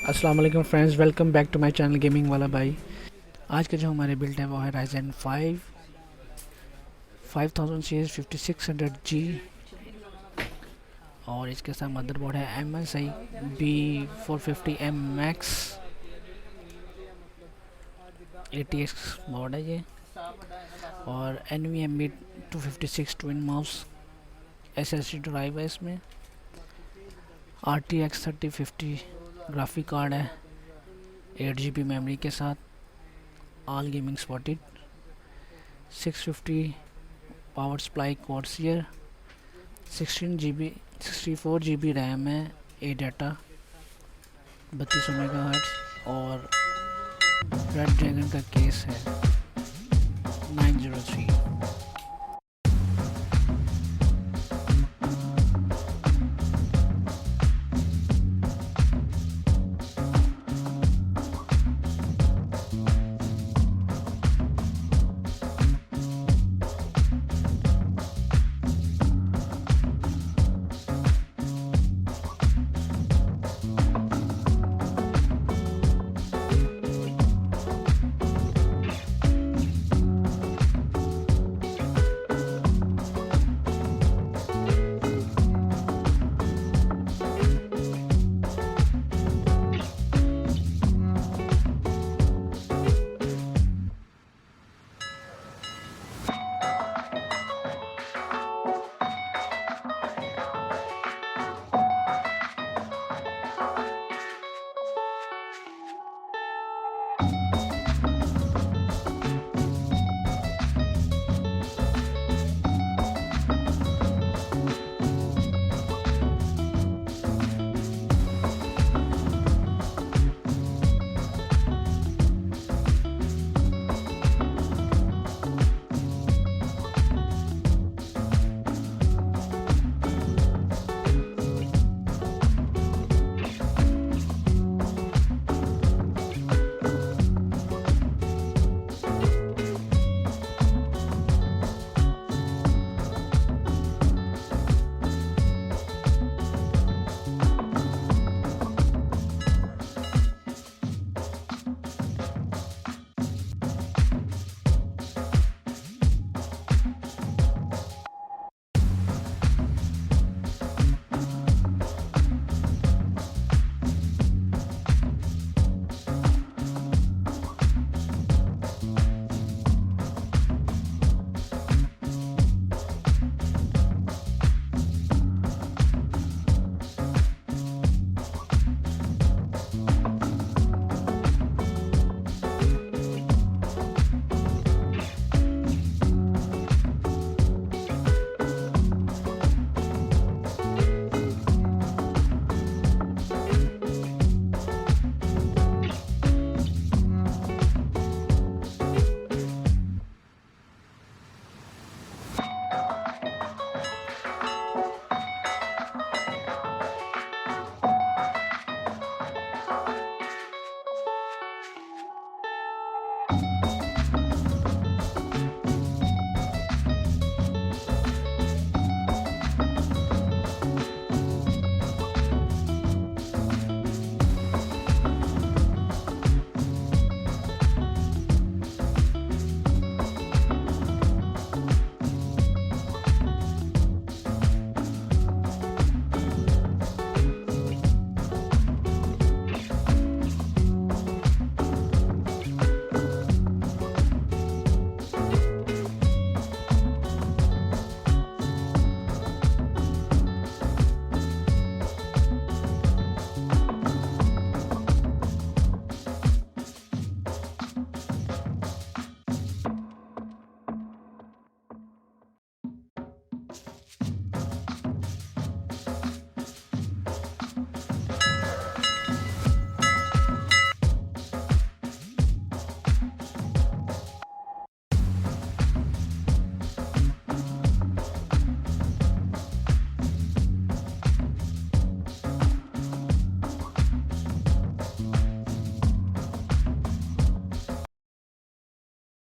अस्सलाम वालेकुम friends, welcome back to my channel gaming वाला भाई। आज का जो हमारे बिल्ड है वो है Ryzen 5 5000 सीरीज 5600G और इसके साथ मदरबोर्ड है MSI B450M Max ATX board है ये, और NVMe 256 twin mouse SSD drive है इसमें, RTX 3050 ग्राफिक कार्ड है 8GB मेमोरी के साथ, all gaming supported, 650 power supply Corsair, 64GB RAM है Adata 3200 मेगाहर्ट्ज़ और रेड ड्रैगन का केस है।